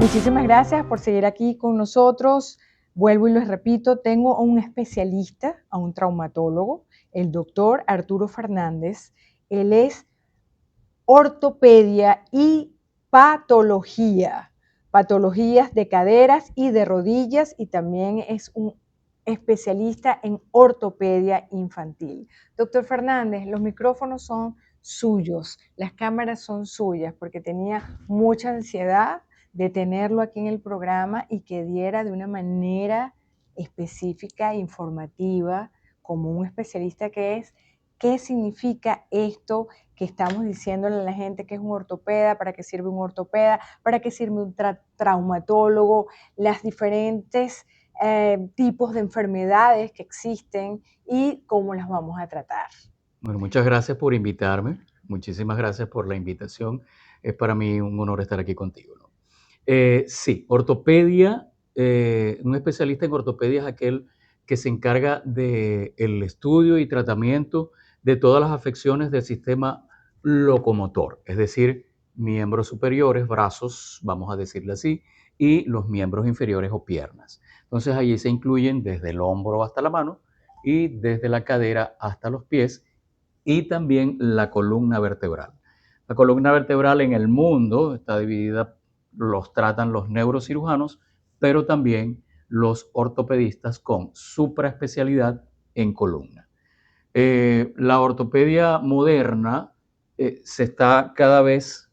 Muchísimas gracias por seguir aquí con nosotros. Vuelvo y les repito, tengo a un especialista, a un traumatólogo, el doctor Arturo Fernández. Él es ortopedia y patologías de caderas y de rodillas, y también es un especialista en ortopedia infantil. Doctor Fernández, los micrófonos son suyos, las cámaras son suyas, porque tenía mucha ansiedad de tenerlo aquí en el programa y que diera de una manera específica, informativa, como un especialista que es, qué significa esto que estamos diciéndole a la gente que es un ortopeda, para qué sirve un ortopeda, para qué sirve un traumatólogo, las diferentes tipos de enfermedades que existen y cómo las vamos a tratar. Bueno, muchas gracias por invitarme. Muchísimas gracias por la invitación. Es para mí un honor estar aquí contigo, ¿no? Sí, ortopedia, un especialista en ortopedia es aquel que se encarga del estudio y tratamiento de todas las afecciones del sistema locomotor, es decir, miembros superiores, brazos, vamos a decirlo así, y los miembros inferiores o piernas. Entonces allí se incluyen desde el hombro hasta la mano y desde la cadera hasta los pies y también la columna vertebral. La columna vertebral en el mundo está dividida, los tratan los neurocirujanos, pero también los ortopedistas con supraespecialidad en columna. La ortopedia moderna se está cada vez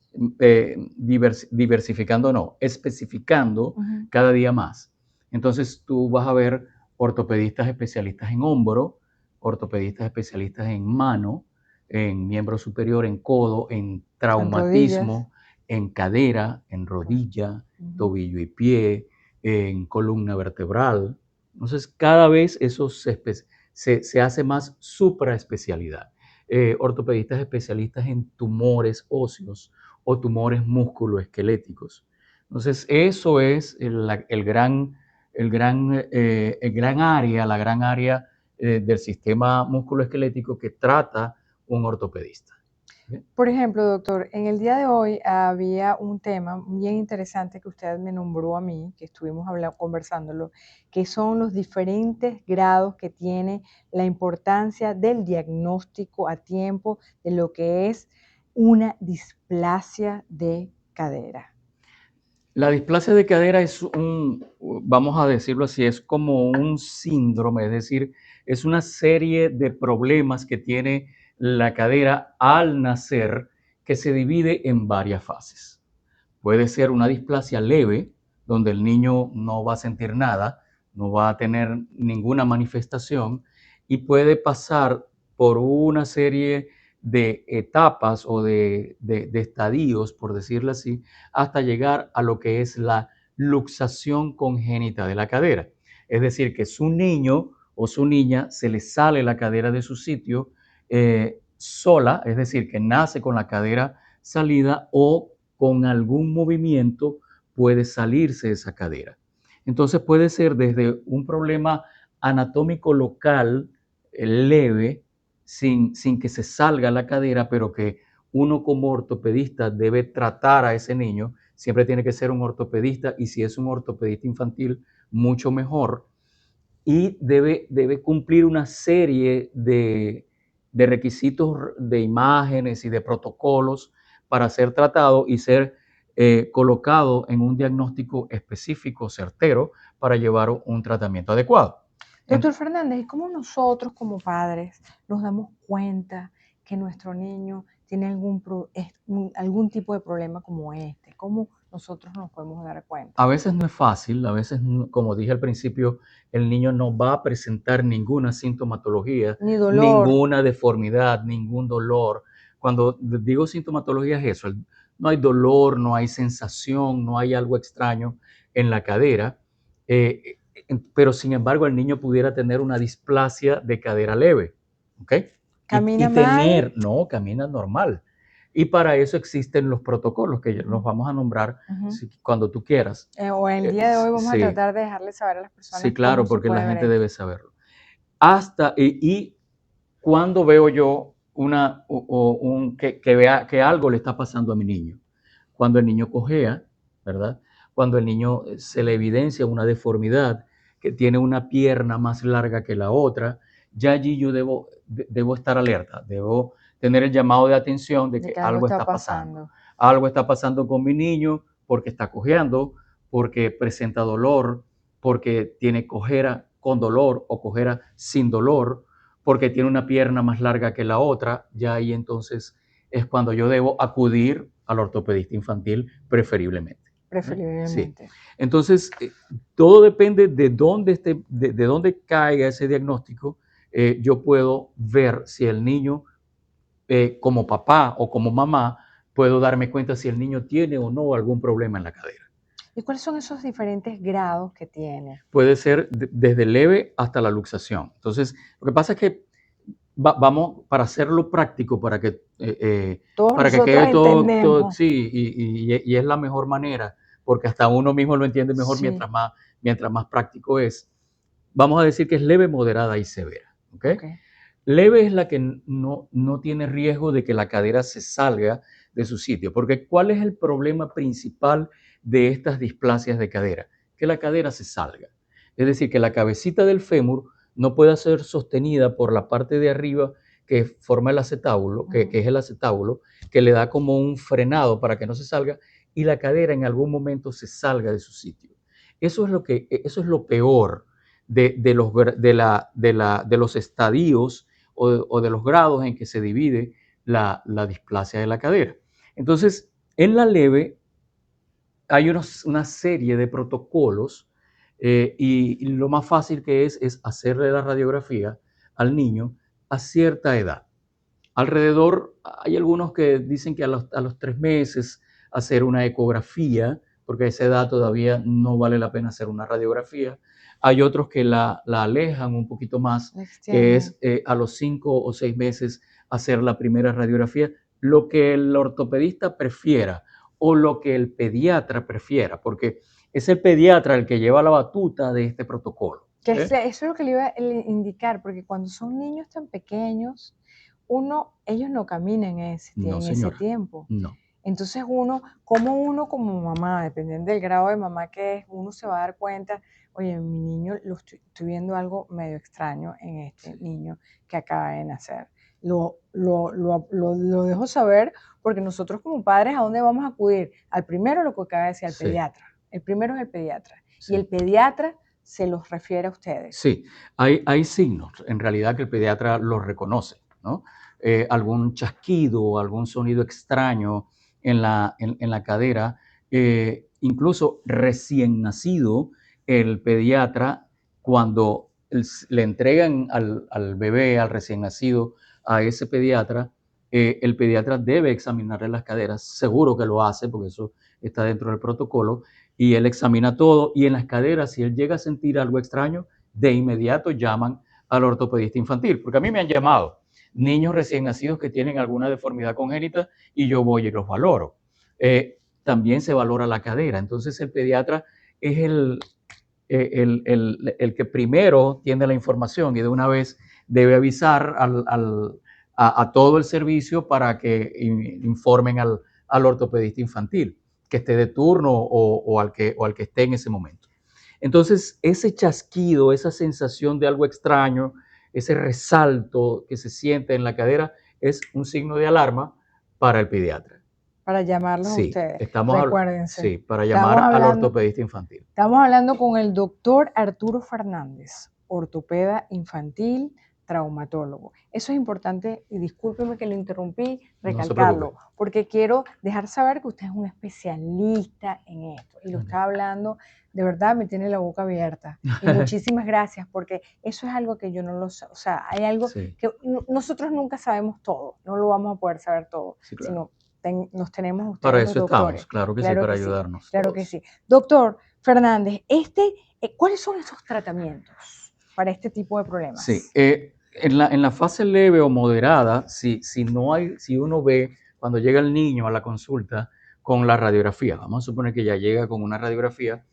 diversificando, no, especificando cada día más. Entonces tú vas a ver ortopedistas especialistas en hombro, ortopedistas especialistas en mano, en miembro superior, en codo, en traumatismo, en cadera, en rodilla, tobillo y pie, en columna vertebral. Entonces cada vez eso se hace más supraespecialidad. Ortopedistas especialistas en tumores óseos o tumores musculoesqueléticos. Entonces, eso es el gran área, la gran área del sistema musculoesquelético que trata un ortopedista. Por ejemplo, doctor, en el día de hoy había un tema bien interesante que usted me nombró a mí, que estuvimos conversándolo, que son los diferentes grados que tiene la importancia del diagnóstico a tiempo de lo que es una displasia de cadera. La displasia de cadera es vamos a decirlo así, es como un síndrome, es decir, es una serie de problemas que tiene la cadera al nacer que se divide en varias fases. Puede ser una displasia leve, donde el niño no va a sentir nada, no va a tener ninguna manifestación y puede pasar por una serie de etapas o de estadios, por decirlo así, hasta llegar a lo que es la luxación congénita de la cadera. Es decir, que su niño o su niña se le sale la cadera de su sitio sola, es decir, que nace con la cadera salida o con algún movimiento puede salirse esa cadera. Entonces puede ser desde un problema anatómico local leve, sin que se salga la cadera, pero que uno como ortopedista debe tratar a ese niño. Siempre tiene que ser un ortopedista y si es un ortopedista infantil, mucho mejor. Y debe cumplir una serie de requisitos de imágenes y de protocolos para ser tratado y ser colocado en un diagnóstico específico, certero, para llevar un tratamiento adecuado. Doctor Fernández, ¿y cómo nosotros como padres nos damos cuenta que nuestro niño tiene algún tipo de problema como este? ¿Cómo nosotros nos podemos dar cuenta? A veces no es fácil, a veces, como dije al principio, el niño no va a presentar ninguna sintomatología, Ni dolor. ninguna deformidad, ningún dolor. Cuando digo sintomatología es eso, no hay dolor, no hay sensación, no hay algo extraño en la cadera, pero sin embargo el niño pudiera tener una displasia de cadera leve, ¿ok? ¿Camina tener, mal? no, camina normal. Y para eso existen los protocolos que los vamos a nombrar cuando tú quieras. O el día de hoy vamos a Sí, tratar de dejarle saber a las personas sí, cómo claro, se porque la puede ver gente esto. debe saberlo. Y cuando veo yo que algo le está pasando a mi niño, cuando el niño cojea, ¿verdad? cuando el niño se le evidencia una deformidad, que tiene una pierna más larga que la otra, ya allí yo debo estar alerta, debo tener el llamado de atención de De que que algo algo está está pasando. pasando. Algo está pasando con mi niño porque está cojeando, porque presenta dolor, porque tiene cojera con dolor o cojera sin dolor, porque tiene una pierna más larga que la otra, ya ahí entonces es cuando yo debo acudir al ortopedista infantil preferiblemente. Sí. Preferiblemente. Entonces, todo depende de dónde, de dónde caiga ese diagnóstico. Yo puedo ver si el niño, como papá o como mamá, puedo darme cuenta si el niño tiene o no algún problema en la cadera. ¿Y cuáles son esos diferentes grados que tiene? Puede ser desde leve hasta la luxación. Entonces, lo que pasa es que vamos, para hacerlo práctico, Todos para que nosotros quede todo, entendemos. sí, y es la mejor manera, porque hasta uno mismo lo entiende mejor Sí, mientras más práctico es. Vamos a decir que es leve, moderada y severa. ¿Ok? ok. Leve es la que no tiene riesgo de que la cadera se salga de su sitio, porque ¿cuál es el problema principal de estas displasias de cadera? Que la cadera se salga. Es decir, que la cabecita del fémur no pueda ser sostenida por la parte de arriba que forma el acetábulo, que es el acetábulo, que le da como un frenado para que no se salga, y la cadera en algún momento se salga de su sitio. Eso es lo peor de los estadios o de los grados en que se divide la displasia de la cadera. Entonces, en la leve hay una serie de protocolos, y lo más fácil que es hacerle la radiografía al niño a cierta edad. Alrededor, hay algunos que dicen que a los 3 meses hacer una ecografía, porque a esa edad todavía no vale la pena hacer una radiografía. Hay otros que la alejan un poquito más, La que extienden. es a los 5 o 6 meses hacer la primera radiografía, lo que el ortopedista prefiera o lo que el pediatra prefiera, porque es el pediatra el que lleva la batuta de este protocolo. Eso es lo que le iba a indicar, porque cuando son niños tan pequeños, ellos no caminan No, en ese señora, tiempo. no. Entonces uno como mamá, dependiendo del grado de mamá que es, uno se va a dar cuenta, oye, mi niño, estoy viendo algo medio extraño en este Sí. niño que acaba de nacer. Lo dejo saber porque nosotros como padres, ¿a dónde vamos a acudir? Al primero, lo que acaba de decir, al Sí, pediatra. El primero es el pediatra. Y el sí. pediatra se los refiere a ustedes. Sí, hay signos, en realidad, que el pediatra los reconoce, ¿no? Algún chasquido, algún sonido extraño en la cadera, incluso recién nacido, el pediatra, cuando le entregan al bebé, al recién nacido, a ese pediatra, el pediatra debe examinarle las caderas, seguro que lo hace, porque eso está dentro del protocolo, y él examina todo, y en las caderas, si él llega a sentir algo extraño, de inmediato llaman al ortopedista infantil, porque a mí me han llamado niños recién nacidos que tienen alguna deformidad congénita y yo voy y los valoro. También se valora la cadera, entonces el pediatra es el que primero tiene la información y de una vez debe avisar a todo el servicio para que informen al ortopedista infantil, que esté de turno o al que esté en ese momento. Entonces, ese chasquido, esa sensación de algo extraño, ese resalto que se siente en la cadera, es un signo de alarma para el pediatra. Para llamarlos a Sí, ustedes. Recuérdense, sí, para estamos llamar al hablando, ortopedista infantil. estamos hablando con el doctor Arturo Fernández, ortopeda infantil, traumatólogo. Eso es importante y discúlpeme que lo interrumpí, No se preocupe. recalcarlo, porque quiero dejar saber que usted es un especialista en esto y lo Ok. está hablando, de verdad me tiene la boca abierta. Y muchísimas gracias, porque eso es algo que yo no lo sé, o sea, hay algo Sí, que nosotros nunca sabemos todo, no lo vamos a poder saber todo, sí, claro. sino nos tenemos Para ustedes los eso estamos, doctores. claro que sí, Claro para que sí, ayudarnos claro que todos. sí. Doctor Fernández, ¿cuáles son esos tratamientos para este tipo de Sí, problemas? en la fase leve o moderada, si uno ve cuando llega el niño a la consulta con la radiografía, vamos a suponer que ya llega con una radiografía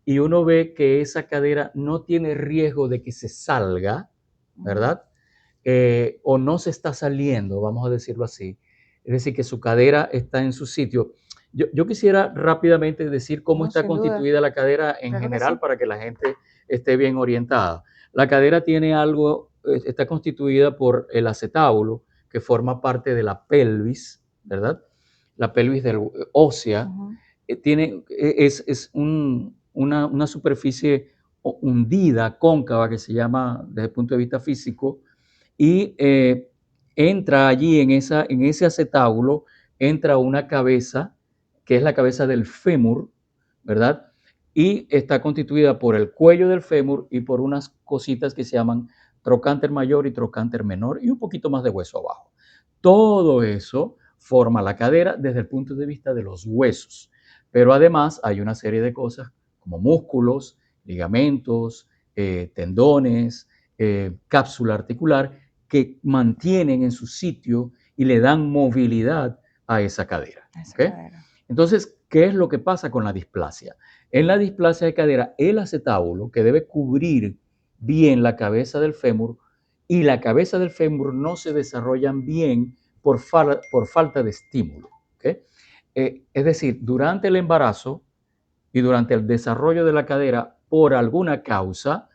y uno ve que esa cadera no tiene riesgo de que se salga, ¿verdad? O no se está saliendo, vamos a decirlo así. Es decir, que su cadera está en su sitio. Yo quisiera rápidamente decir cómo No, está sin duda, constituida la cadera en claro que general sí. para que la gente esté bien orientada. La cadera tiene algo, está constituida por el acetábulo, que forma parte de la pelvis, ¿verdad? La pelvis ósea. Ujú. Una superficie hundida, cóncava, que se llama desde el punto de vista físico, y entra allí en ese acetábulo, entra una cabeza, que es la cabeza del fémur, ¿verdad? Y está constituida por el cuello del fémur y por unas cositas que se llaman trocánter mayor y trocánter menor y un poquito más de hueso abajo. Todo eso forma la cadera desde el punto de vista de los huesos, pero además hay una serie de cosas como músculos, ligamentos, tendones, cápsula articular que mantienen en su sitio y le dan movilidad a esa cadera. Esa ¿Okay? cadera. Entonces, ¿qué es lo que pasa con la displasia? En la displasia de cadera, el acetábulo, que debe cubrir bien la cabeza del fémur, y la cabeza del fémur no se desarrollan bien por falta de estímulo. ¿Okay? Es decir, durante el embarazo y durante el desarrollo de la cadera, por alguna causa,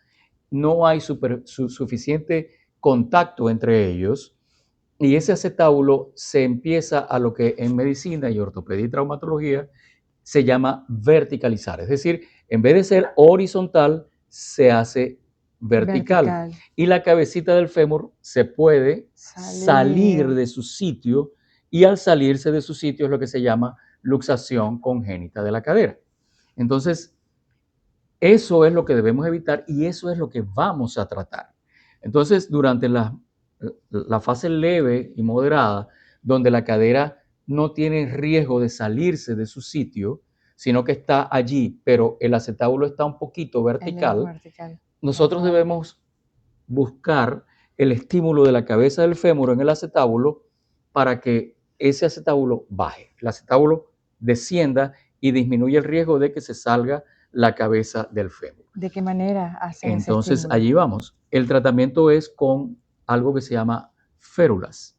no hay suficiente contacto entre ellos y ese acetábulo se empieza a lo que en medicina y ortopedia y traumatología se llama verticalizar. Es decir, en vez de ser horizontal, se hace vertical. Vertical. Y la cabecita del fémur se puede salir de su sitio y al salirse de su sitio es lo que se llama luxación congénita de la cadera. Entonces, eso es lo que debemos evitar y eso es lo que vamos a tratar. Entonces, durante la fase leve y moderada, donde la cadera no tiene riesgo de salirse de su sitio, sino que está allí, pero el acetábulo está un poquito vertical, vertical. nosotros debemos buscar el estímulo de la cabeza del fémur en el acetábulo para que ese acetábulo baje, el acetábulo descienda y disminuya el riesgo de que se salga la cabeza del fémur. ¿De qué manera hacen ese Entonces, estímulo? allí vamos. El tratamiento es con algo que se llama férulas.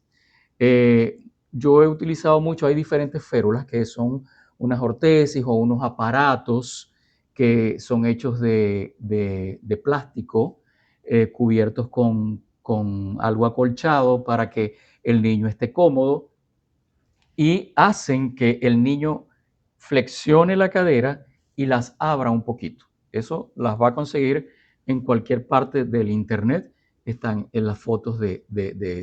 Yo he utilizado mucho, hay diferentes férulas que son unas ortesis o unos aparatos que son hechos de plástico, cubiertos con algo acolchado para que el niño esté cómodo y hacen que el niño flexione la cadera y las abra un poquito. Eso las va a conseguir en cualquier parte del internet. Están en las fotos de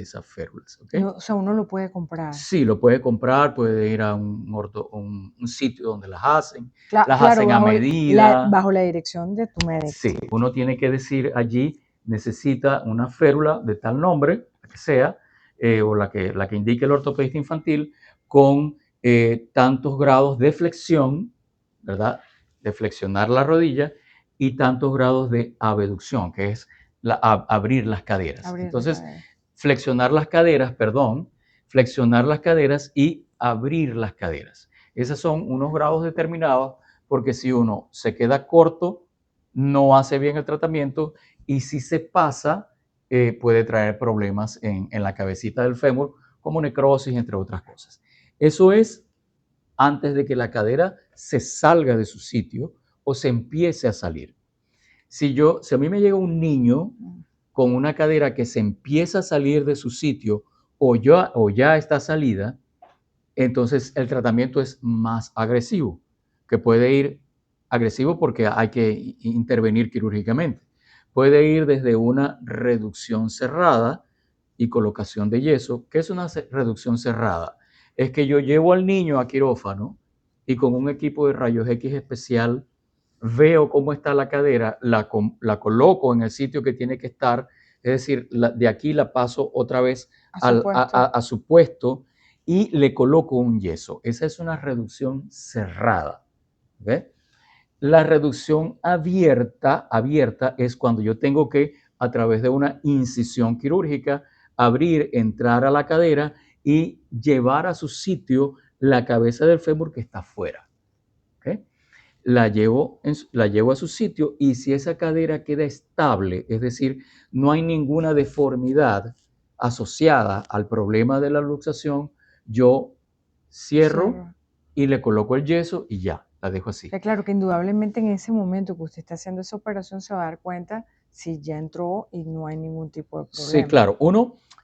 esas férulas. ¿Okay? O sea, uno lo puede comprar. Sí, lo puede comprar, puede ir a un sitio donde las hacen. Las Claro, hacen a medida. bajo la dirección de tu médico. Sí, uno tiene que decir allí, necesita una férula de tal nombre, la que sea, o la que indique el ortopedista infantil, con tantos grados de flexión, ¿verdad? De flexionar la rodilla y tantos grados de abducción, que es abrir las caderas. Entonces, flexionar las caderas, perdón, flexionar las caderas y abrir las caderas. Esos son unos grados determinados porque si uno se queda corto, no hace bien el tratamiento y si se pasa, puede traer problemas en la cabecita del fémur, como necrosis, entre otras cosas. Eso es antes de que la cadera se salga de su sitio o se empiece a salir. Si a mí me llega un niño con una cadera que se empieza a salir de su sitio o ya está salida, entonces el tratamiento es más agresivo, que puede ir agresivo porque hay que intervenir quirúrgicamente. Puede ir desde una reducción cerrada y colocación de yeso. ¿Qué es una reducción cerrada? Es que yo llevo al niño a quirófano y con un equipo de rayos X especial veo cómo está la cadera, la coloco en el sitio que tiene que estar, es decir, de aquí la paso otra vez a su puesto y le coloco un yeso. Esa es una reducción cerrada. ¿Okay? La reducción abierta es cuando yo tengo que, a través de una incisión quirúrgica, abrir, entrar a la cadera y llevar a su sitio la cabeza del fémur que está afuera. ¿Okay? La llevo a su sitio y si esa cadera queda estable, es decir, no hay ninguna deformidad asociada al problema de la luxación, yo cierro y le coloco el yeso y ya, la dejo así. Claro que indudablemente en ese momento que usted está haciendo esa operación se va a dar cuenta si ya entró y no hay ningún tipo de Sí, problema. claro,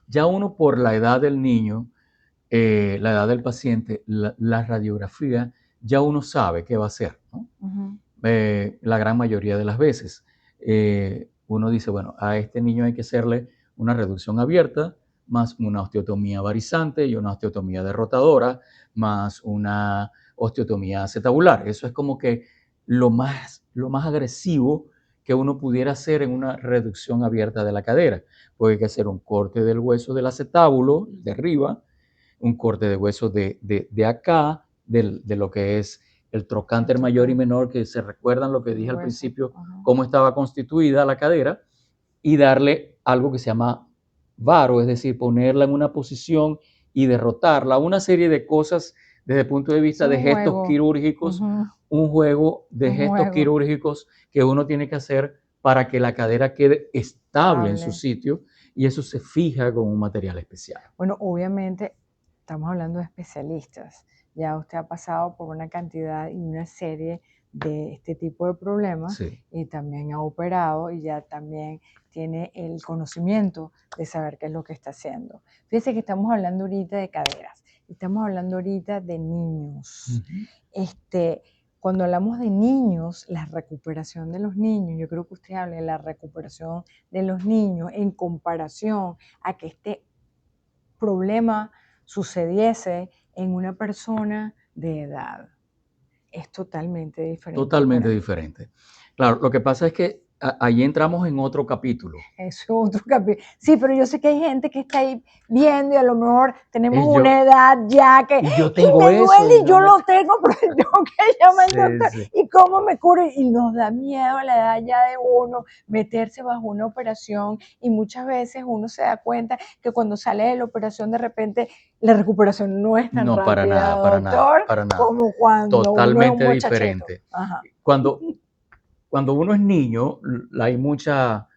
ya uno por la edad del niño, la edad del paciente, la radiografía, ya uno sabe qué va a hacer, ¿no? La gran mayoría de las veces. Uno dice, bueno, a este niño hay que hacerle una reducción abierta, más una osteotomía varizante y una osteotomía derrotadora, más una osteotomía acetabular. Eso es como que lo más agresivo que uno pudiera hacer en una reducción abierta de la cadera. Porque hay que hacer un corte del hueso del acetábulo, de arriba, un corte de hueso de acá, de lo que es el trocánter mayor y menor, que se recuerdan lo que dije al principio, cómo estaba constituida la cadera, y darle algo que se llama varo, es decir, ponerla en una posición y derrotarla, una serie de cosas desde el punto de vista de gestos quirúrgicos, un juego de gestos quirúrgicos que uno tiene que hacer para que la cadera quede estable en su sitio, y eso se fija con un material especial. Bueno, obviamente estamos hablando de especialistas. Ya usted ha pasado por una cantidad y una serie de este tipo de problemas, Sí. y también ha operado y ya también tiene el conocimiento de saber qué es lo que está haciendo. Fíjese que estamos hablando ahorita de caderas, estamos hablando ahorita de niños. Cuando hablamos de niños, la recuperación de los niños, yo creo que usted habla de la recuperación de los niños en comparación a que este problema sucediese en una persona de edad. Es totalmente diferente. Totalmente diferente. Claro, lo que pasa es que ahí entramos en otro capítulo. Eso es otro capítulo. Sí, pero yo sé que hay gente que está ahí viendo y a lo mejor tenemos Y yo- una edad ya que y yo tengo me eso, duele y y no yo me- lo tengo, pero tengo que llamar al doctor. Sí. ¿Y cómo me curo? Y nos da miedo a la edad ya de uno meterse bajo una operación, y muchas veces uno se da cuenta que cuando sale de la operación de repente la recuperación no es tan No, para rápida, nada, para nada, doctor, para nada. como cuando uno es un Totalmente muchachito. diferente. Ajá. Cuando uno es niño, hay mucha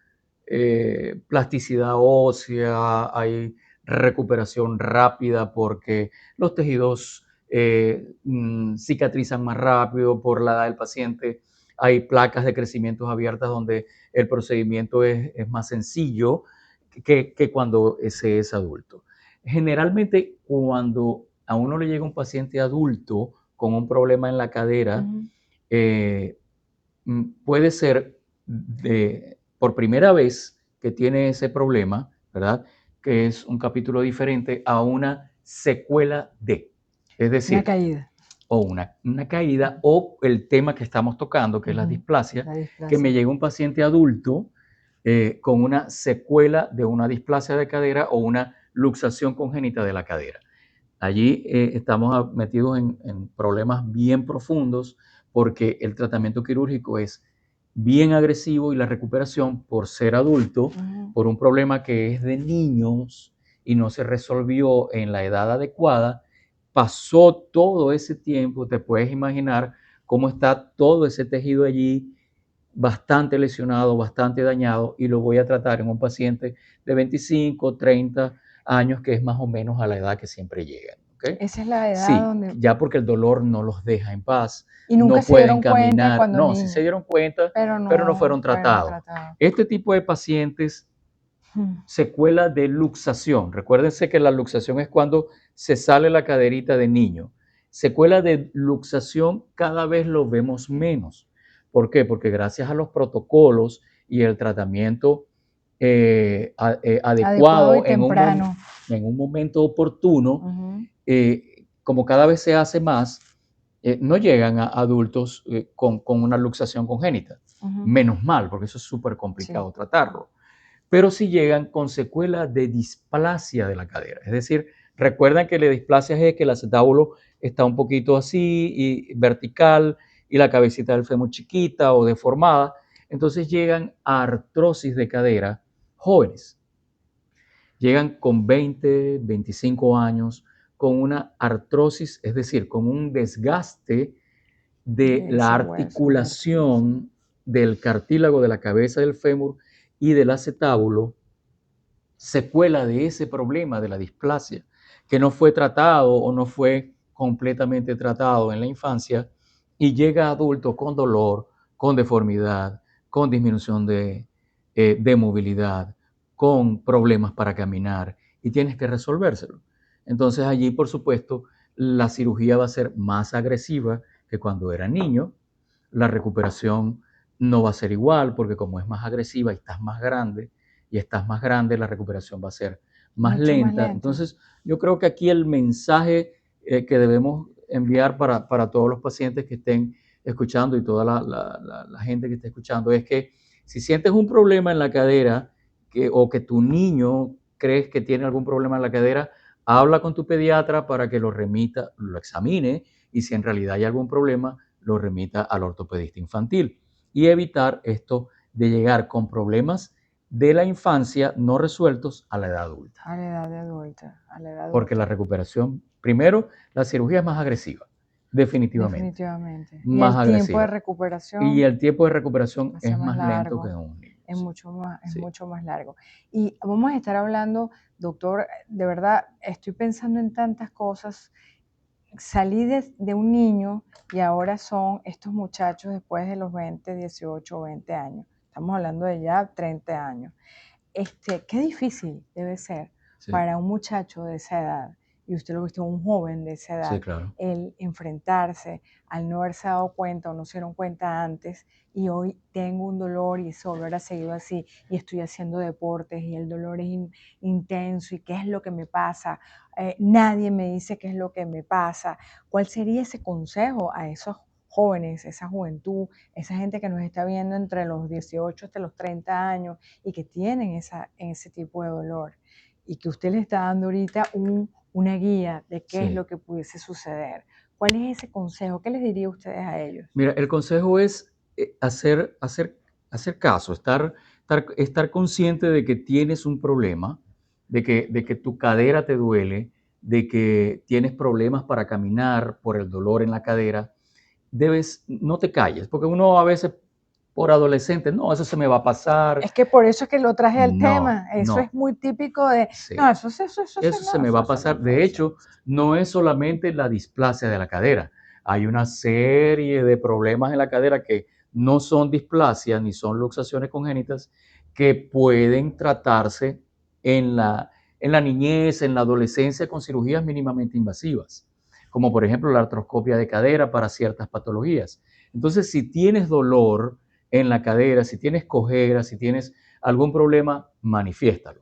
plasticidad ósea, hay recuperación rápida porque los tejidos cicatrizan más rápido por la edad del paciente. Hay placas de crecimientos abiertas donde el procedimiento es más sencillo que cuando se es adulto. Generalmente, cuando a uno le llega un paciente adulto con un problema en la cadera, puede ser por primera vez que tiene ese problema, ¿verdad? Que es un capítulo diferente a una secuela de, es decir, Una caída. O una caída, o el tema que estamos tocando, que es la displasia, que me llega un paciente adulto con una secuela de una displasia de cadera o una luxación congénita de la cadera. Allí estamos metidos en problemas bien profundos porque el tratamiento quirúrgico es bien agresivo y la recuperación, por ser adulto, por un problema que es de niños y no se resolvió en la edad adecuada, pasó todo ese tiempo. Te puedes imaginar cómo está todo ese tejido allí, bastante lesionado, bastante dañado, y lo voy a tratar en un paciente de 25, 30 años, que es más o menos a la edad que siempre llegan. ¿Okay? Esa es la edad Sí, donde... ya porque el dolor no los deja en paz, Y nunca no se pueden dieron cuenta caminar. cuando No, sí niños, se dieron cuenta, pero pero no fueron tratados. Este tipo de pacientes, secuela de luxación. Recuérdense que la luxación es cuando se sale la caderita de niño. Secuela de luxación cada vez lo vemos menos. ¿Por qué? Porque gracias a los protocolos y el tratamiento adecuado y temprano. En un momento oportuno, como cada vez se hace más, no llegan a adultos con una luxación congénita. Menos mal, porque eso es súper complicado tratarlo. Pero sí llegan con secuelas de displasia de la cadera. Es decir, recuerden que la displasia es que el acetábulo está un poquito así y vertical, y la cabecita del fémur chiquita o deformada. Entonces llegan a artrosis de cadera jóvenes. Llegan con 20, 25 años, con una artrosis, es decir, con un desgaste de la articulación del cartílago de la cabeza del fémur y del acetábulo, secuela de ese problema de la displasia, que no fue tratado o no fue completamente tratado en la infancia y llega adulto con dolor, con deformidad, con disminución de movilidad, con problemas para caminar y tienes que resolvérselo. Entonces allí, por supuesto, la cirugía va a ser más agresiva que cuando era niño. La recuperación no va a ser igual porque como es más agresiva y estás más grande, la recuperación va a ser más Mucho más lenta. lento. Entonces, yo creo que aquí el mensaje que debemos enviar para todos los pacientes que estén escuchando y toda la gente que esté escuchando es que si sientes un problema en la cadera o que tu niño crees que tiene algún problema en la cadera, habla con tu pediatra para que lo remita, lo examine y si en realidad hay algún problema, lo remita al ortopedista infantil y evitar esto de llegar con problemas de la infancia no resueltos a la edad adulta. A la edad de adulta, a la edad Porque la adulta. recuperación, primero, la cirugía es más agresiva, definitivamente, Definitivamente. Y más el tiempo de agresiva. Y recuperación el tiempo de recuperación va a ser es más más lento que largo, en un niño. es Sí, es sí. mucho más largo. Y vamos a estar hablando, doctor, de verdad, estoy pensando en tantas cosas. Salí de un niño y ahora son estos muchachos después de los 20, 18 o 20 años. Estamos hablando de ya 30 años. Qué difícil debe ser Sí, para un muchacho de esa edad, y usted lo ha visto, un joven de esa sí, edad, claro. el enfrentarse al no haberse dado cuenta o no se dieron cuenta antes, y hoy tengo un dolor y ese dolor ha seguido así, y estoy haciendo deportes y el dolor es intenso, y qué es lo que me pasa, nadie me dice qué es lo que me pasa. ¿Cuál sería ese consejo a esos jóvenes, esa juventud, esa gente que nos está viendo entre los 18 hasta los 30 años y que tienen ese tipo de dolor, y que usted le está dando ahorita una guía de qué es Sí. lo que pudiese suceder? ¿Cuál es ese consejo? ¿Qué les diría ustedes a ellos? Mira, el consejo es hacer caso, estar consciente de que tienes un problema, de que tu cadera te duele, de que tienes problemas para caminar por el dolor en la cadera. No te calles, porque uno a veces por adolescente, no, eso se me va a pasar. Es que por eso es que lo traje al No, tema. Eso es no, muy típico de, no, sí. Eso se no, me va a pasar. no De puede ser. hecho, no es solamente la displasia de la cadera. Hay una serie de problemas en la cadera que no son displasias ni son luxaciones congénitas que pueden tratarse en la niñez, en la adolescencia con cirugías mínimamente invasivas, como por ejemplo la artroscopia de cadera para ciertas patologías. Entonces, si tienes dolor en la cadera, si tienes cojera, si tienes algún problema, manifiéstalo,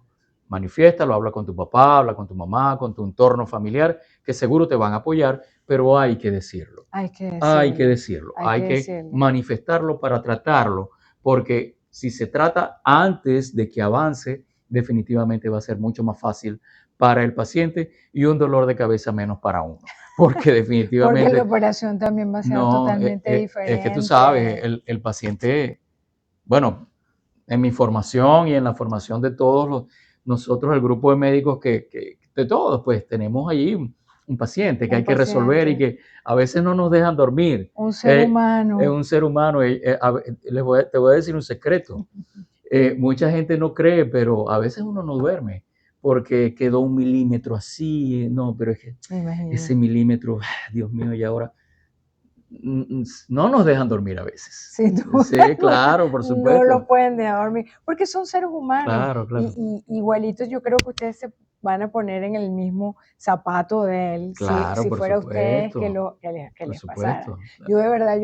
habla con tu papá, habla con tu mamá, con tu entorno familiar, que seguro te van a apoyar, pero hay que decirlo. Hay que Hay que decirlo, decirlo, hay que hay que decirlo. manifestarlo para tratarlo, porque si se trata antes de que avance, definitivamente va a ser mucho más fácil para el paciente y un dolor de cabeza menos para uno, porque Porque la definitivamente operación también va a ser no, totalmente es que tú sabes, diferente. el paciente, bueno, en mi formación y en la formación de nosotros, el grupo de médicos de todos, pues tenemos allí un paciente que Un hay que resolver y paciente, que a veces no nos dejan dormir. un ser Eh, es humano. un ser humano. Te voy a decir un secreto. Mucha gente no cree, pero a veces uno no duerme porque quedó un milímetro así. No, pero es que Me ese imagino. milímetro, Dios mío, y ahora no nos dejan dormir a veces. Sin duda, Sí, claro, por no lo supuesto. pueden dejar dormir, porque son seres humanos Claro, claro. y igualitos. Yo creo que ustedes se van a poner en el mismo zapato de él Claro, si por fuera a ustedes supuesto, que por les pasara. supuesto, Yo claro. de verdad,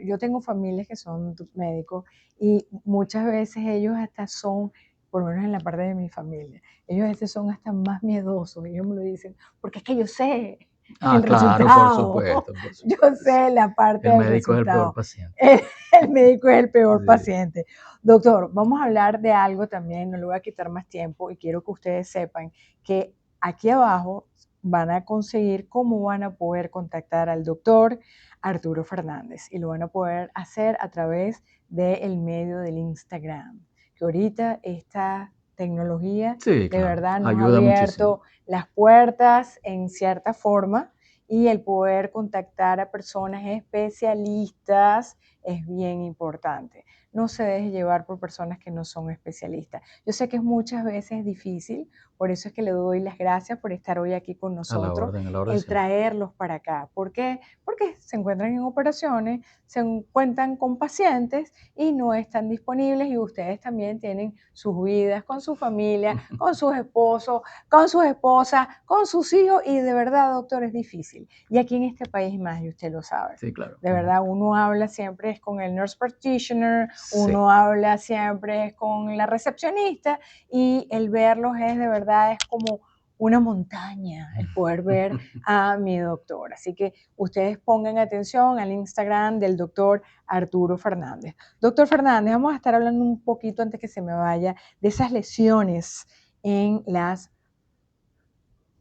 yo tengo familias que son médicos y muchas veces ellos hasta son, por lo menos en la parte de mi familia, ellos a veces son hasta más miedosos, ellos me lo dicen, porque es que yo sé el Claro, por resultado, supuesto, por yo supuesto, sí. sé la parte El del médico es el peor resultado. paciente. El médico es el peor Sí, paciente. Doctor, vamos a hablar de algo también, no le voy a quitar más tiempo y quiero que ustedes sepan que aquí abajo van a conseguir cómo van a poder contactar al doctor Arturo Fernández y lo van a poder hacer a través del medio del Instagram, que ahorita esta tecnología sí, de claro, verdad nos ha ayuda muchísimo. abierto las puertas en cierta forma y el poder contactar a personas especialistas es bien importante. No se deje llevar por personas que no son especialistas. Yo sé que muchas veces es difícil, por eso es que le doy las gracias por estar hoy aquí con nosotros, a la orden el siempre. traerlos para acá. ¿Por qué? Porque se encuentran en operaciones, se encuentran con pacientes y no están disponibles, y ustedes también tienen sus vidas con su familia, con sus esposos, con sus esposas, con sus hijos, y de verdad, doctor, es difícil. Y aquí en este país más, y usted lo sabe. Sí, claro. De verdad, uno habla siempre es con el nurse practitioner, Sí. uno habla siempre es con la recepcionista, y el verlos es de verdad, es como una montaña el poder ver a mi doctor. Así que ustedes pongan atención al Instagram del doctor Arturo Fernández. Doctor Fernández, vamos a estar hablando un poquito antes que se me vaya de esas lesiones en las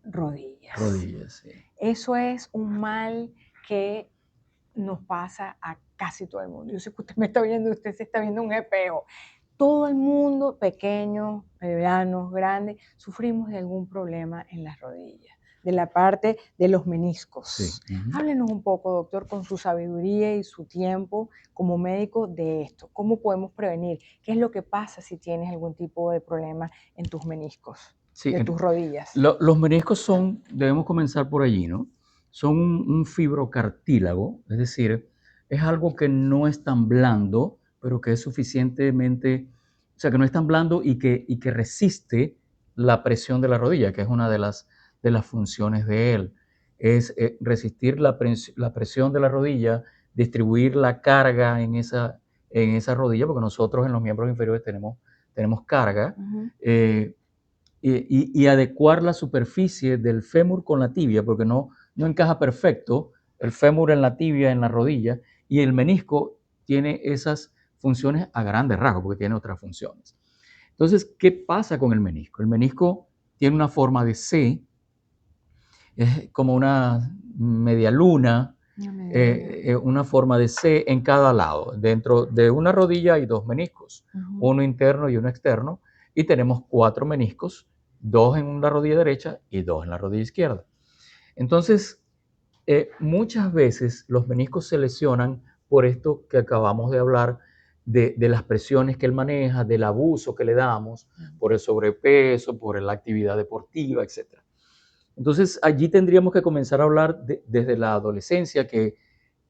rodillas. Rodillas, sí. Eso es un mal que nos pasa a casi todo el mundo. Yo sé que usted me está viendo, usted se está viendo un espejo. Todo el mundo, pequeños, medianos, grandes, sufrimos de algún problema en las rodillas, de la parte de los meniscos. Sí. Háblenos un poco, doctor, con su sabiduría y su tiempo como médico de esto. ¿Cómo podemos prevenir? ¿Qué es lo que pasa si tienes algún tipo de problema en tus meniscos, Sí, de tus rodillas? los meniscos son, debemos comenzar por allí, ¿no? Son un fibrocartílago, es decir, es algo que no es tan blando, pero que es suficientemente, o sea, que no es tan blando y que resiste la presión de la rodilla, que es una de las funciones de él. Es resistir la presión de la rodilla, distribuir la carga en esa rodilla, porque nosotros en los miembros inferiores tenemos carga. Y adecuar la superficie del fémur con la tibia, porque no encaja perfecto el fémur en la tibia, en la rodilla, y el menisco tiene esas funciones a grandes rasgos, porque tiene otras funciones. Entonces, ¿qué pasa con el menisco? El menisco tiene una forma de C, es como una media luna, una forma de C en cada lado. Dentro de una rodilla hay dos meniscos, uno interno y uno externo, y tenemos 4 meniscos, 2 en la rodilla derecha y 2 en la rodilla izquierda. Entonces, muchas veces los meniscos se lesionan por esto que acabamos de hablar, de las presiones que él maneja, del abuso que le damos, por el sobrepeso, por la actividad deportiva, etc. Entonces, allí tendríamos que comenzar a hablar desde la adolescencia, que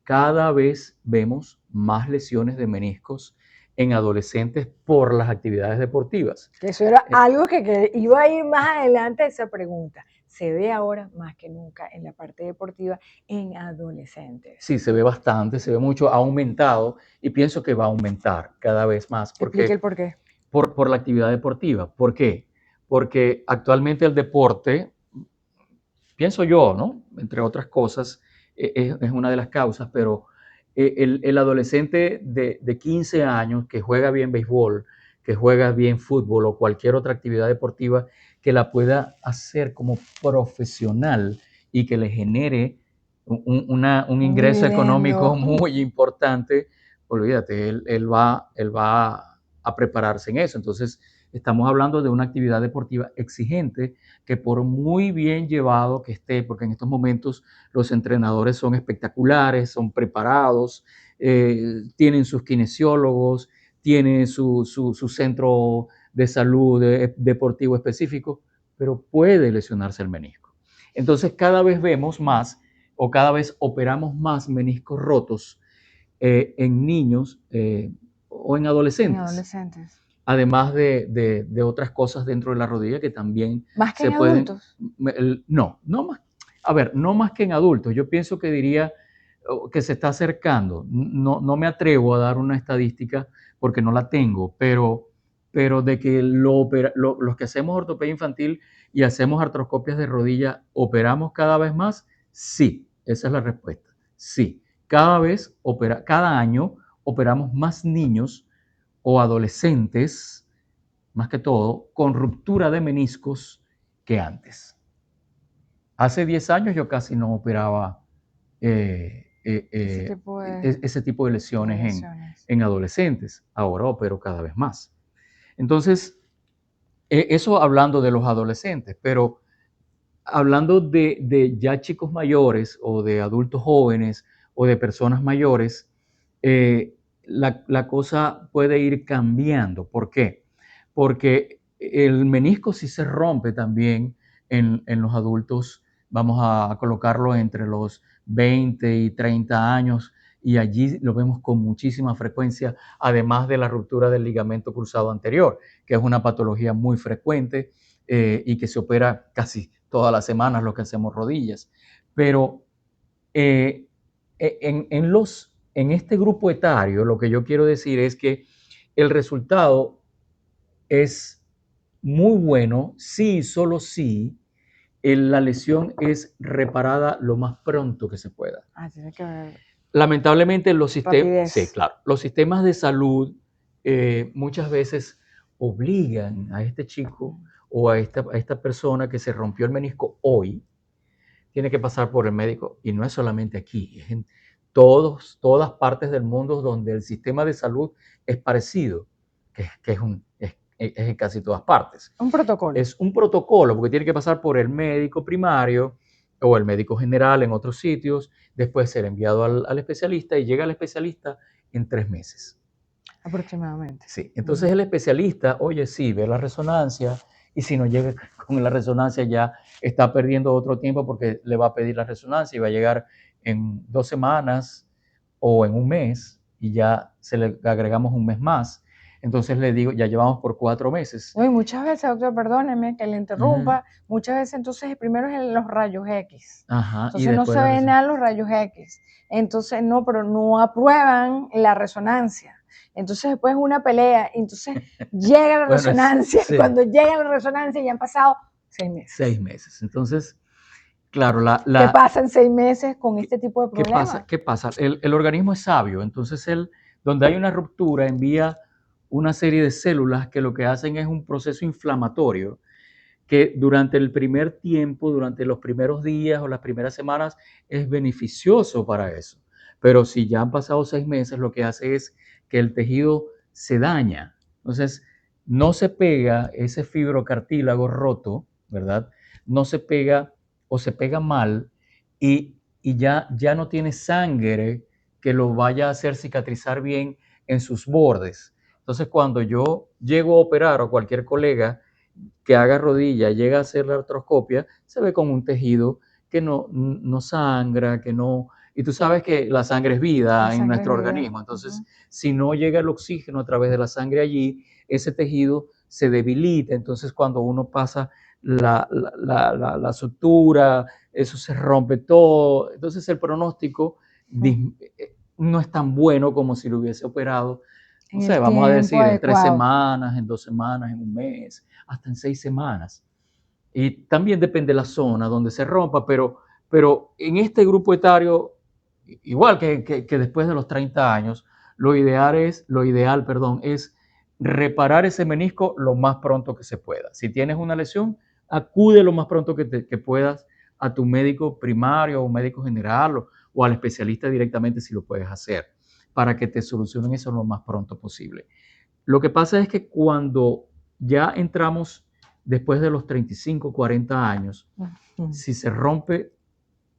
cada vez vemos más lesiones de meniscos en adolescentes por las actividades deportivas. Eso era algo que iba a ir más adelante, esa pregunta. Se ve ahora más que nunca en la parte deportiva en adolescentes. Sí, se ve bastante, se ve mucho, ha aumentado y pienso que va a aumentar cada vez más. Explique el por qué. Por la actividad deportiva. ¿Por qué? Porque actualmente el deporte, pienso yo, ¿no? Entre otras cosas, es una de las causas, pero el adolescente de 15 años que juega bien béisbol, que juega bien fútbol o cualquier otra actividad deportiva que la pueda hacer como profesional y que le genere un ingreso económico muy importante, olvídate, él va a prepararse en eso. Entonces, estamos hablando de una actividad deportiva exigente que por muy bien llevado que esté, porque en estos momentos los entrenadores son espectaculares, son preparados, tienen sus kinesiólogos, tienen su centro de salud deportivo específico, pero puede lesionarse el menisco. Entonces cada vez vemos más o cada vez operamos más meniscos rotos en niños o en adolescentes. Además de otras cosas dentro de la rodilla que también ¿Más que se en pueden... adultos? No más. A ver, no más que en adultos. Yo pienso que diría que se está acercando. No me atrevo a dar una estadística porque no la tengo, pero de que los que hacemos ortopedia infantil y hacemos artroscopias de rodilla, ¿operamos cada vez más? Sí, esa es la respuesta. Sí, cada año operamos más niños o adolescentes, más que todo, con ruptura de meniscos que antes. Hace 10 años yo casi no operaba ese tipo de lesiones en adolescentes. Ahora opero cada vez más. Entonces, eso hablando de los adolescentes, pero hablando de ya chicos mayores o de adultos jóvenes o de personas mayores, la cosa puede ir cambiando. ¿Por qué? Porque el menisco sí se rompe también en los adultos, vamos a colocarlo entre los 20 y 30 años, y allí lo vemos con muchísima frecuencia, además de la ruptura del ligamento cruzado anterior, que es una patología muy frecuente y que se opera casi todas las semanas, lo que hacemos rodillas. Pero eh, en este grupo etario, lo que yo quiero decir es que el resultado es muy bueno si, solo si, la lesión es reparada lo más pronto que se pueda. Tiene que haber Lamentablemente sí, rapidez. claro, los sistemas de salud muchas veces obligan a este chico o a esta persona que se rompió el menisco hoy, tiene que pasar por el médico, y no es solamente aquí, es en todas partes del mundo donde el sistema de salud es parecido, es en casi todas partes. Un protocolo. Es un protocolo porque tiene que pasar por el médico primario o el médico general en otros sitios, después ser enviado al especialista, y llega al especialista en 3 meses. Aproximadamente. Sí, entonces el especialista, oye, sí, ve la resonancia, y si no llega con la resonancia ya está perdiendo otro tiempo, porque le va a pedir la resonancia y va a llegar en 2 semanas o en un mes, y ya se le agregamos un mes más. Entonces le digo, ya llevamos por 4 meses. No, y muchas veces, doctor, perdóneme que le interrumpa, muchas veces entonces primero es en los rayos X. Ajá, entonces no se ven nada los rayos X. Entonces no, pero no aprueban la resonancia. Entonces después una pelea, entonces llega la resonancia, sí. Cuando llega la resonancia ya han pasado 6 meses. 6 meses. Entonces, claro, ¿qué pasa en 6 meses con este tipo de problemas? ¿Qué pasa? El organismo es sabio, entonces donde hay una ruptura, envía una serie de células que lo que hacen es un proceso inflamatorio que durante el primer tiempo, durante los primeros días o las primeras semanas, es beneficioso para eso. Pero si ya han pasado 6 meses, lo que hace es que el tejido se daña. Entonces, no se pega ese fibrocartílago roto, ¿verdad? No se pega, o se pega mal, y ya no tiene sangre que lo vaya a hacer cicatrizar bien en sus bordes. Entonces, cuando yo llego a operar, o cualquier colega que haga rodilla llega a hacer la artroscopia, se ve con un tejido que no sangra, que no... Y tú sabes que la sangre es vida en nuestro organismo. Entonces, si no llega el oxígeno a través de la sangre allí, ese tejido se debilita. Entonces, cuando uno pasa la sutura, eso se rompe todo. Entonces, el pronóstico no es tan bueno como si lo hubiese operado, no sé, vamos a decir, en 3 semanas, en 2 semanas, en un mes, hasta en 6 semanas. Y también depende de la zona donde se rompa, pero en este grupo etario, igual que después de los 30 años, lo ideal es reparar ese menisco lo más pronto que se pueda. Si tienes una lesión, acude lo más pronto que puedas a tu médico primario o médico general, o al especialista directamente, si lo puedes hacer, para que te solucionen eso lo más pronto posible. Lo que pasa es que cuando ya entramos después de los 35, 40 años, si se rompe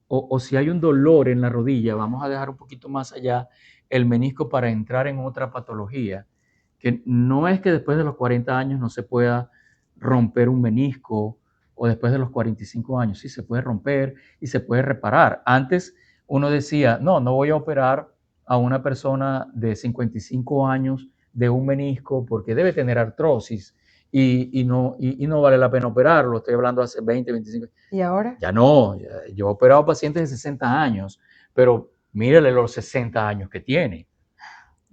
o si hay un dolor en la rodilla, vamos a dejar un poquito más allá el menisco para entrar en otra patología, que no es que después de los 40 años no se pueda romper un menisco, o después de los 45 años, sí se puede romper y se puede reparar. Antes uno decía, no voy a operar a una persona de 55 años de un menisco porque debe tener artrosis y no vale la pena operarlo. Estoy hablando hace 20, 25. ¿Y ahora? Ya no, yo he operado pacientes de 60 años, pero mírale los 60 años que tiene.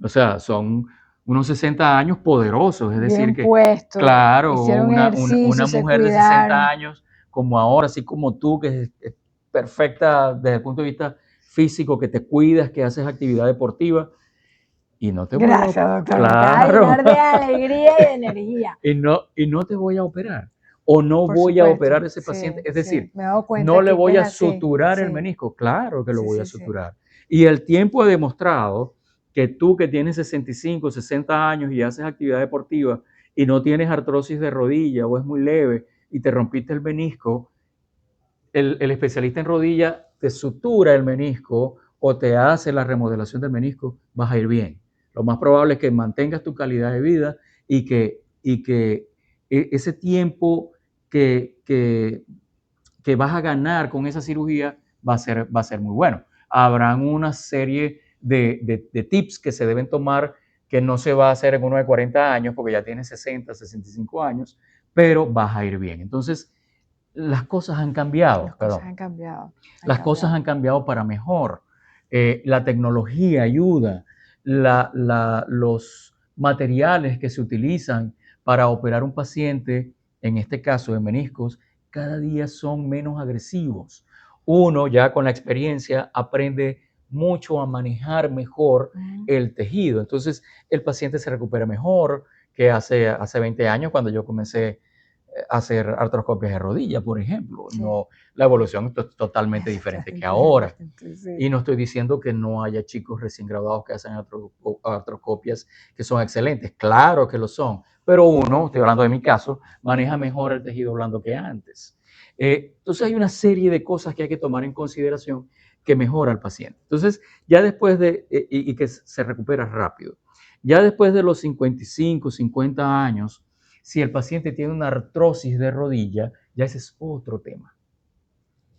O sea, son unos 60 años poderosos, es decir, que puesto, claro, una mujer de 60 años como ahora, así como tú, que es perfecta desde el punto de vista físico, que te cuidas, que haces actividad deportiva, y no te voy a operar. Doctor, claro. Me de alegría y de energía. y no te voy a operar, o no voy a operar a ese paciente, es decir, no le voy a suturar el menisco, claro que lo voy a suturar. Y el tiempo ha demostrado que tú, que tienes 65, 60 años y haces actividad deportiva y no tienes artrosis de rodilla o es muy leve y te rompiste el menisco, el especialista en rodilla te sutura el menisco o te hace la remodelación del menisco, vas a ir bien. Lo más probable es que mantengas tu calidad de vida y que ese tiempo que vas a ganar con esa cirugía va a ser muy bueno. Habrán una serie de tips que se deben tomar que no se va a hacer en uno de 40 años porque ya tienes 60, 65 años, pero vas a ir bien. Entonces, las cosas han cambiado, Las cosas perdón. han cambiado. Las cosas han cambiado para mejor. La tecnología ayuda, los materiales que se utilizan para operar un paciente, en este caso de meniscos, cada día son menos agresivos. Uno ya con la experiencia aprende mucho a manejar mejor el tejido. Entonces el paciente se recupera mejor que hace 20 años cuando yo comencé hacer artroscopias de rodilla, por ejemplo. Sí. No, la evolución es totalmente diferente que ahora. Sí. Y no estoy diciendo que no haya chicos recién graduados que hacen artroscopias que son excelentes. Claro que lo son. Pero uno, estoy hablando de mi caso, maneja mejor el tejido blando que antes. Entonces hay una serie de cosas que hay que tomar en consideración que mejora al paciente. Entonces, ya después de, y que se recupera rápido, ya después de los 55, 50 años, si el paciente tiene una artrosis de rodilla, ya ese es otro tema.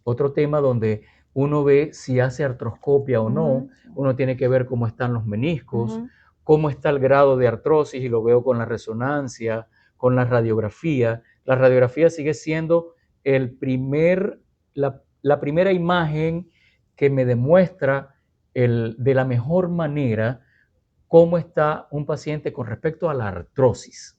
Otro tema donde uno ve si hace artroscopia o no, uno tiene que ver cómo están los meniscos, cómo está el grado de artrosis, y lo veo con la resonancia, con la radiografía. La radiografía sigue siendo la primera imagen que me demuestra de la mejor manera cómo está un paciente con respecto a la artrosis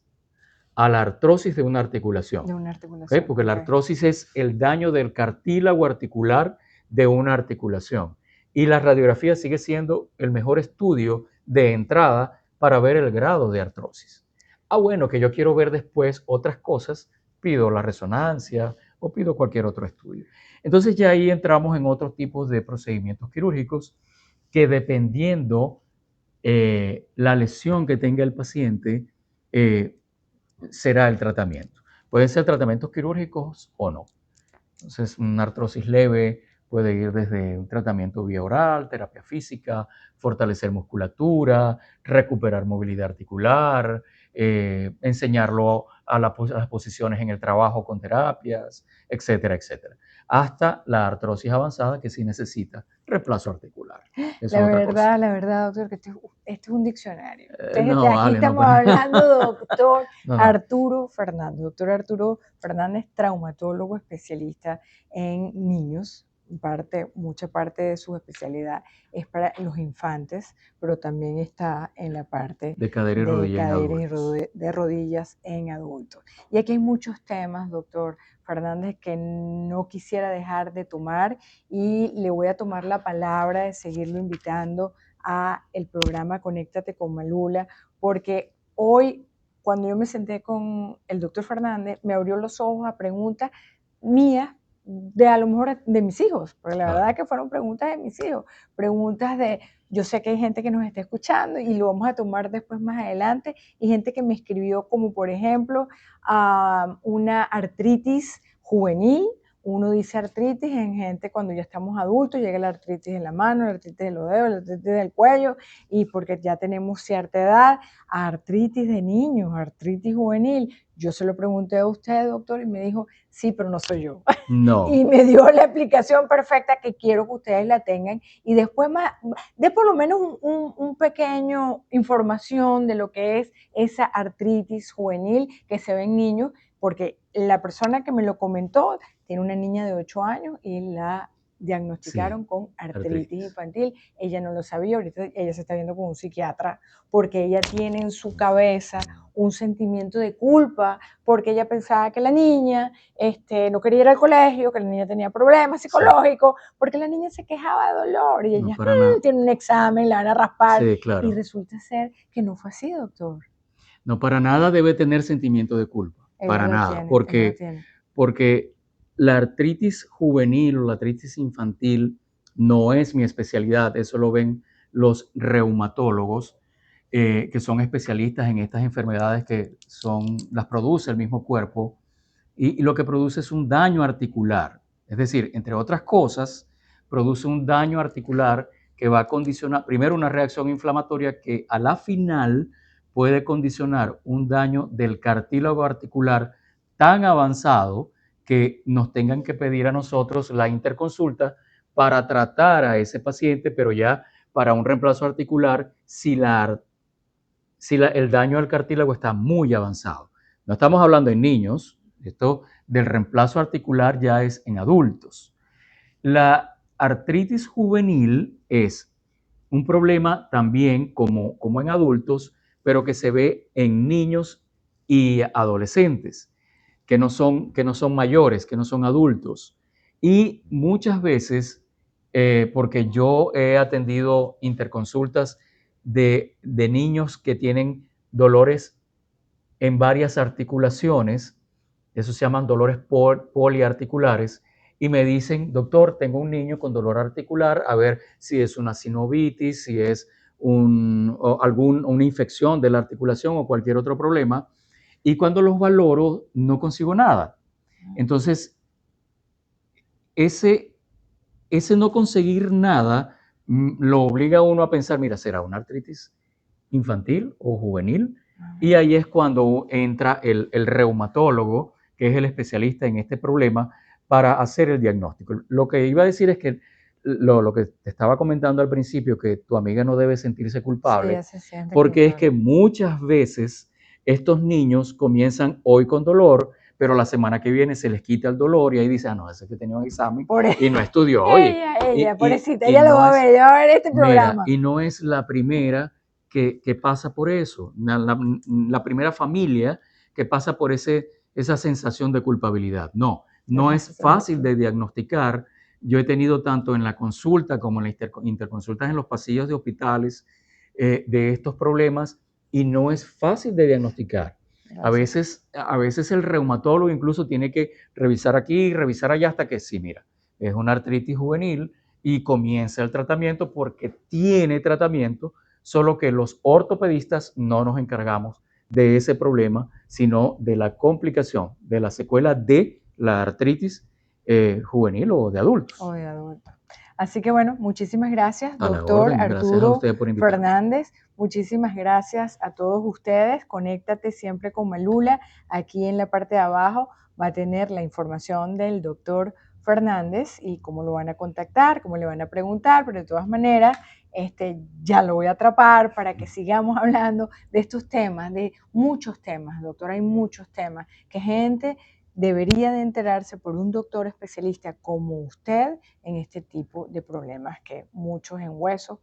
de una articulación. De una articulación. ¿Okay? Porque la artrosis es el daño del cartílago articular de una articulación. Y la radiografía sigue siendo el mejor estudio de entrada para ver el grado de artrosis. Bueno, que yo quiero ver después otras cosas, pido la resonancia o pido cualquier otro estudio. Entonces ya ahí entramos en otros tipos de procedimientos quirúrgicos que, dependiendo la lesión que tenga el paciente, será el tratamiento. Pueden ser tratamientos quirúrgicos o no. Entonces, una artrosis leve puede ir desde un tratamiento vía oral, terapia física, fortalecer musculatura, recuperar movilidad articular, enseñarlo a las posiciones en el trabajo con terapias, etcétera, etcétera. Hasta la artrosis avanzada, que sí necesita reemplazo articular. Eso es otra cosa. La verdad, doctor, que este es un diccionario. No, aquí vale, estamos no, hablando, doctor no. Arturo Fernández. Doctor Arturo Fernández, traumatólogo especialista en niños. Mucha parte de su especialidad es para los infantes, pero también está en la parte de cadera y de rodillas en adultos. Y aquí hay muchos temas, doctor Fernández, que no quisiera dejar de tomar, y le voy a tomar la palabra de seguirlo invitando a el programa Conéctate con Malula, porque hoy, cuando yo me senté con el doctor Fernández, me abrió los ojos a preguntas mías, de a lo mejor de mis hijos, porque la verdad es que fueron preguntas de mis hijos, preguntas de, yo sé que hay gente que nos está escuchando y lo vamos a tomar después más adelante, y gente que me escribió como por ejemplo una artritis juvenil. Uno dice artritis en gente cuando ya estamos adultos, llega la artritis en la mano, la artritis de los dedos, la artritis del cuello, y porque ya tenemos cierta edad, artritis de niños, artritis juvenil. Yo se lo pregunté a usted, doctor, y me dijo, sí, pero no soy yo. No. Y me dio la explicación perfecta que quiero que ustedes la tengan, y después de por lo menos un pequeño información de lo que es esa artritis juvenil que se ve en niños, porque la persona que me lo comentó tiene una niña de 8 años y la diagnosticaron con artritis infantil. Ella no lo sabía, ahorita ella se está viendo con un psiquiatra porque ella tiene en su cabeza un sentimiento de culpa, porque ella pensaba que la niña no quería ir al colegio, que la niña tenía problemas psicológicos, porque la niña se quejaba de dolor y ella tiene un examen, la van a raspar, y resulta ser que no fue así, doctor. No, para nada debe tener sentimiento de culpa, para nada, porque la artritis juvenil o la artritis infantil no es mi especialidad, eso lo ven los reumatólogos, que son especialistas en estas enfermedades que las produce el mismo cuerpo, y lo que produce es un daño articular. Es decir, entre otras cosas, produce un daño articular que va a condicionar, primero, una reacción inflamatoria que a la final puede condicionar un daño del cartílago articular tan avanzado que nos tengan que pedir a nosotros la interconsulta para tratar a ese paciente, pero ya para un reemplazo articular si el daño al cartílago está muy avanzado. No estamos hablando en niños, esto del reemplazo articular ya es en adultos. La artritis juvenil es un problema también como en adultos, pero que se ve en niños y adolescentes, que no son mayores, que no son adultos. Y muchas veces, porque yo he atendido interconsultas de niños que tienen dolores en varias articulaciones, eso se llaman dolores poliarticulares, y me dicen, doctor, tengo un niño con dolor articular, a ver si es una sinovitis, si es una infección de la articulación o cualquier otro problema, y cuando los valoro no consigo nada. Entonces, ese, ese no conseguir nada lo obliga a uno a pensar, mira, ¿será una artritis infantil o juvenil? Y ahí es cuando entra el reumatólogo, que es el especialista en este problema, para hacer el diagnóstico. Lo que iba a decir es que lo que te estaba comentando al principio, que tu amiga no debe sentirse culpable, Sí, se siente porque es culpable. que muchas veces estos niños comienzan hoy con dolor, pero la semana que viene se les quita el dolor y ahí dice, ah, no, ese que tenía un examen y no estudió, oye. Pobrecita, Y ella lo no va a es, ver, ella va a ver este mira, programa. y no es la primera que pasa por eso, la primera familia que pasa por esa sensación de culpabilidad. No, no es fácil de diagnosticar. Yo he tenido tanto en la consulta como en las interconsultas en los pasillos de hospitales de estos problemas y no es fácil de diagnosticar. A veces el reumatólogo incluso tiene que revisar aquí y revisar allá hasta que sí, mira, es una artritis juvenil y comienza el tratamiento porque tiene tratamiento, solo que los ortopedistas no nos encargamos de ese problema, sino de la complicación, de la secuela de la artritis juvenil o de adultos. O de adulto. Así que bueno, muchísimas gracias, A la doctor orden, gracias a Arturo usted por invitarme. Fernández. Muchísimas gracias a todos ustedes. Conéctate siempre con Malula. Aquí en la parte de abajo va a tener la información del doctor Fernández y cómo lo van a contactar, cómo le van a preguntar, pero de todas maneras, ya lo voy a atrapar para que sigamos hablando de estos temas, de muchos temas, doctor, hay muchos temas que gente debería de enterarse por un doctor especialista como usted en este tipo de problemas que muchos en huesos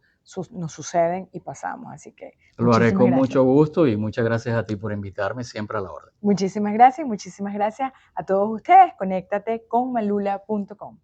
nos suceden y pasamos. Así que Lo haré muchísimas con gracias. mucho gusto y muchas gracias a ti por invitarme, siempre a la orden. Muchísimas gracias a todos ustedes. Conéctate con malula.com.